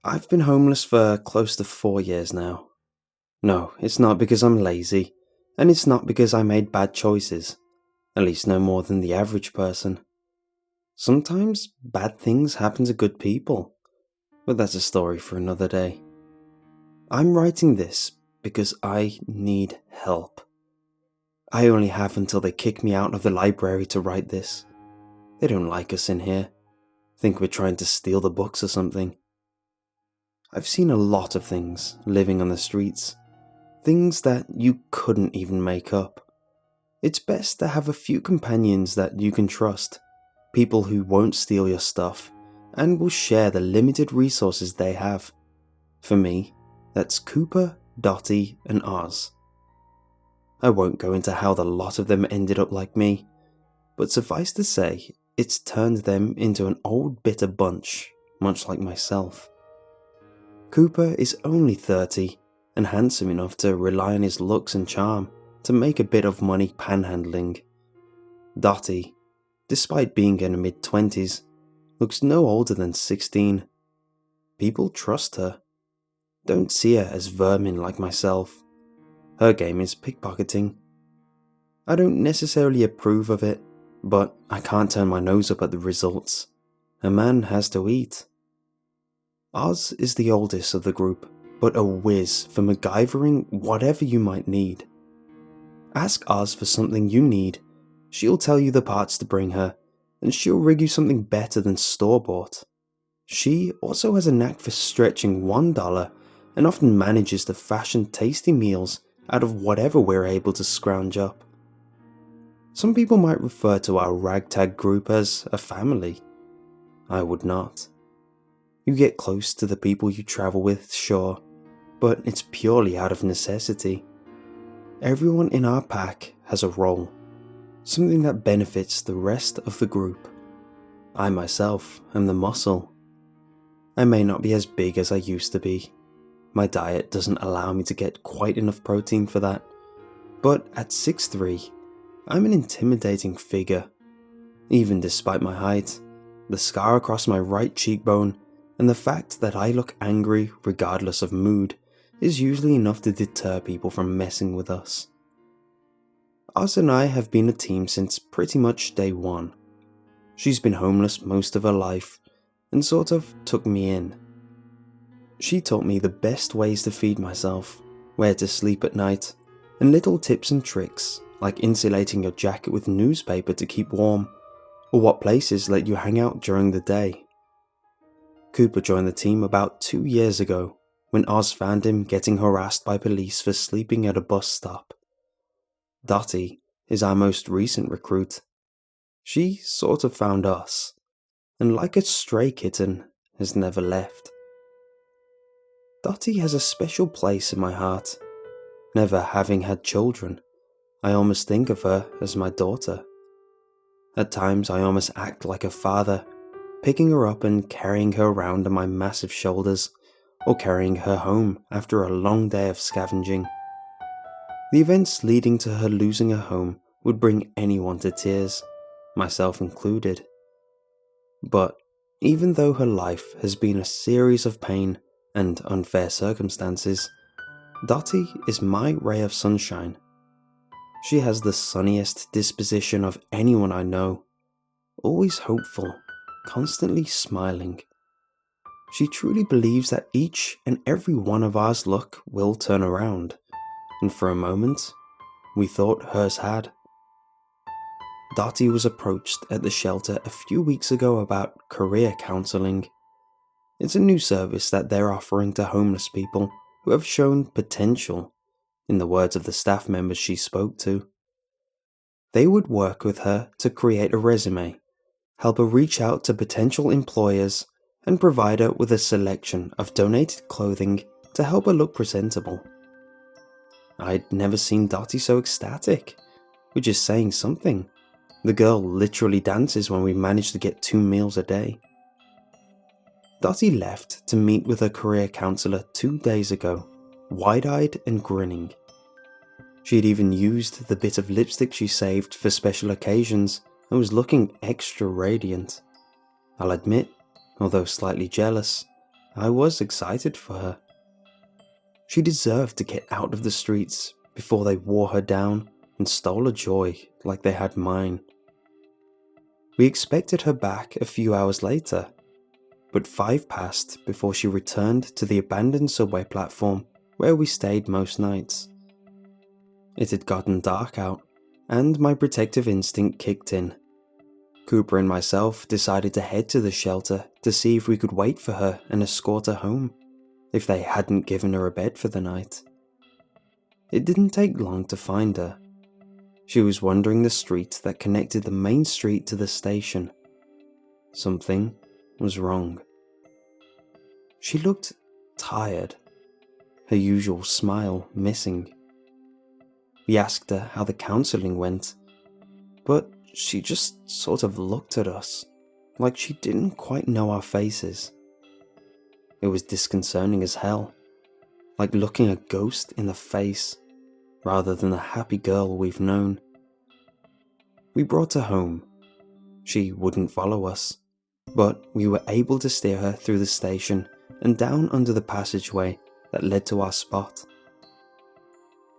I've been homeless for close to 4 years now. No, it's not because I'm lazy, and it's not because I made bad choices, at least no more than the average person. Sometimes bad things happen to good people, but that's a story for another day. I'm writing this because I need help. I only have until they kick me out of the library to write this. They don't like us in here. Think we're trying to steal the books or something. I've seen a lot of things living on the streets. Things that you couldn't even make up. It's best to have a few companions that you can trust. People who won't steal your stuff and will share the limited resources they have. For me, that's Cooper, Dottie, and Oz. I won't go into how the lot of them ended up like me, but suffice to say, it's turned them into an old bitter bunch, much like myself. Cooper is only 30 and handsome enough to rely on his looks and charm to make a bit of money panhandling. Dottie, despite being in her mid-20s, looks no older than 16. People trust her. Don't see her as vermin like myself. Her game is pickpocketing. I don't necessarily approve of it, but I can't turn my nose up at the results. A man has to eat. Oz is the oldest of the group, but a whiz for MacGyvering whatever you might need. Ask Oz for something you need, she'll tell you the parts to bring her, and she'll rig you something better than store-bought. She also has a knack for stretching $1 and often manages to fashion tasty meals out of whatever we're able to scrounge up. Some people might refer to our ragtag group as a family. I would not. You get close to the people you travel with, sure, but it's purely out of necessity. Everyone in our pack has a role, something that benefits the rest of the group. I myself am the muscle. I may not be as big as I used to be. My diet doesn't allow me to get quite enough protein for that, but at 6'3", I'm an intimidating figure. Even despite my height, the scar across my right cheekbone, and the fact that I look angry regardless of mood is usually enough to deter people from messing with us. Oz and I have been a team since pretty much day one. She's been homeless most of her life and sort of took me in. She taught me the best ways to feed myself, where to sleep at night, and little tips and tricks like insulating your jacket with newspaper to keep warm, or what places let you hang out during the day. Cooper joined the team about 2 years ago when Oz found him getting harassed by police for sleeping at a bus stop. Dottie is our most recent recruit. She sort of found us, and like a stray kitten, has never left. Dottie has a special place in my heart. Never having had children, I almost think of her as my daughter. At times I almost act like a father, picking her up and carrying her around on my massive shoulders, or carrying her home after a long day of scavenging. The events leading to her losing her home would bring anyone to tears, myself included. But even though her life has been a series of pain and unfair circumstances, Dottie is my ray of sunshine. She has the sunniest disposition of anyone I know, always hopeful, constantly smiling. She truly believes that each and every one of ours luck will turn around, and for a moment, we thought hers had. Dottie was approached at the shelter a few weeks ago about career counselling. It's a new service that they're offering to homeless people who have shown potential, in the words of the staff members she spoke to. They would work with her to create a resume, help her reach out to potential employers, and provide her with a selection of donated clothing to help her look presentable. I'd never seen Dottie so ecstatic, which is saying something. The girl literally dances when we manage to get 2 meals a day. Dottie left to meet with her career counsellor 2 days ago, wide-eyed and grinning. She had even used the bit of lipstick she saved for special occasions and was looking extra radiant. I'll admit, although slightly jealous, I was excited for her. She deserved to get out of the streets before they wore her down and stole her joy like they had mine. We expected her back a few hours later, but 5 passed before she returned to the abandoned subway platform where we stayed most nights. It had gotten dark out, and my protective instinct kicked in. Cooper and myself decided to head to the shelter to see if we could wait for her and escort her home, if they hadn't given her a bed for the night. It didn't take long to find her. She was wandering the street that connected the main street to the station. Something was wrong. She looked tired, her usual smile missing. We asked her how the counselling went, but she just sort of looked at us, like she didn't quite know our faces. It was disconcerting as hell, like looking a ghost in the face, rather than the happy girl we've known. We brought her home. She wouldn't follow us, but we were able to steer her through the station and down under the passageway that led to our spot.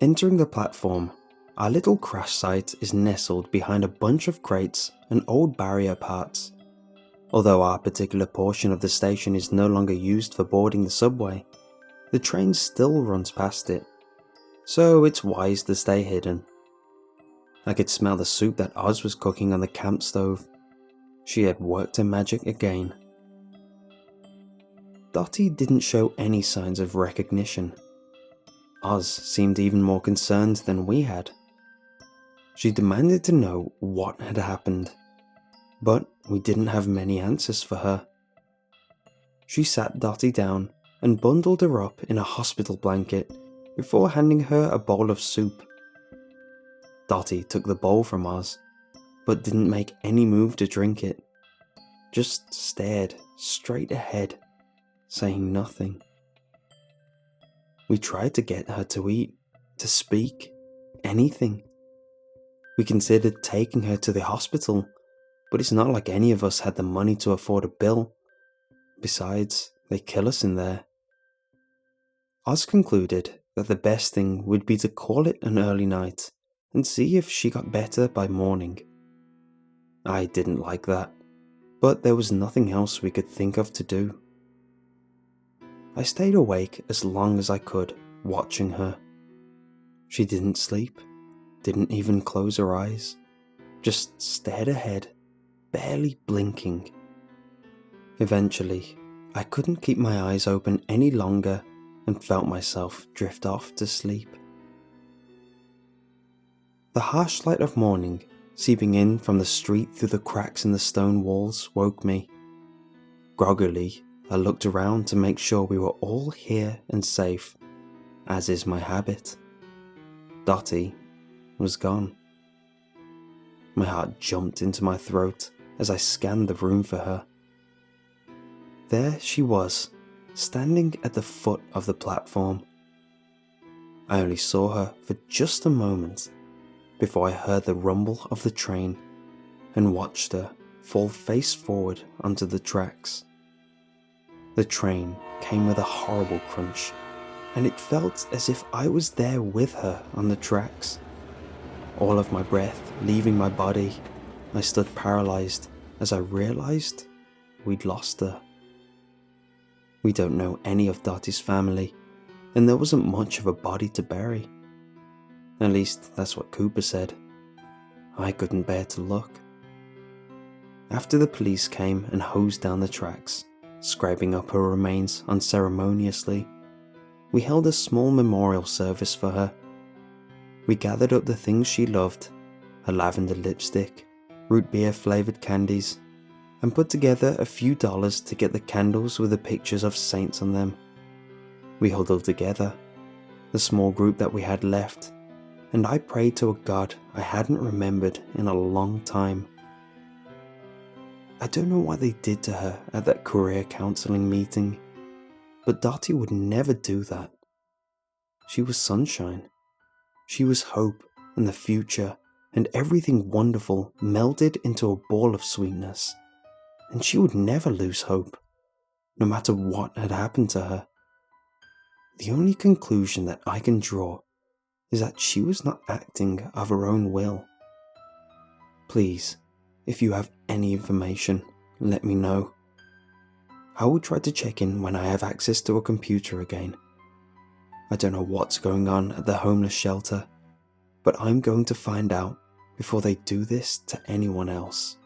Entering the platform, our little crash site is nestled behind a bunch of crates and old barrier parts. Although our particular portion of the station is no longer used for boarding the subway, the train still runs past it, so it's wise to stay hidden. I could smell the soup that Oz was cooking on the camp stove. She had worked her magic again. Dottie didn't show any signs of recognition. Oz seemed even more concerned than we had. She demanded to know what had happened, but we didn't have many answers for her. She sat Dottie down and bundled her up in a hospital blanket before handing her a bowl of soup. Dottie took the bowl from Oz, but didn't make any move to drink it, just stared straight ahead, saying nothing. We tried to get her to eat, to speak, anything. We considered taking her to the hospital, but it's not like any of us had the money to afford a bill. Besides, they kill us in there. Oz concluded that the best thing would be to call it an early night and see if she got better by morning. I didn't like that, but there was nothing else we could think of to do. I stayed awake as long as I could, watching her. She didn't sleep, didn't even close her eyes, just stared ahead, barely blinking. Eventually, I couldn't keep my eyes open any longer and felt myself drift off to sleep. The harsh light of morning, seeping in from the street through the cracks in the stone walls, woke me. Groggily, I looked around to make sure we were all here and safe, as is my habit. Dottie was gone. My heart jumped into my throat as I scanned the room for her. There she was, standing at the foot of the platform. I only saw her for just a moment before I heard the rumble of the train and watched her fall face forward onto the tracks. The train came with a horrible crunch, and it felt as if I was there with her on the tracks. All of my breath leaving my body, I stood paralyzed as I realized we'd lost her. We don't know any of Dottie's family, and there wasn't much of a body to bury. At least that's what Cooper said. I couldn't bear to look. After the police came and hosed down the tracks, scraping up her remains unceremoniously, we held a small memorial service for her. We gathered up the things she loved, her lavender lipstick, root beer flavoured candies, and put together a few dollars to get the candles with the pictures of saints on them. We huddled together, the small group that we had left, and I prayed to a God I hadn't remembered in a long time. I don't know what they did to her at that career counselling meeting, but Dottie would never do that. She was sunshine. She was hope and the future, and everything wonderful melded into a ball of sweetness. And she would never lose hope, no matter what had happened to her. The only conclusion that I can draw is that she was not acting of her own will. Please, if you have any information, let me know. I will try to check in when I have access to a computer again. I don't know what's going on at the homeless shelter, but I'm going to find out before they do this to anyone else.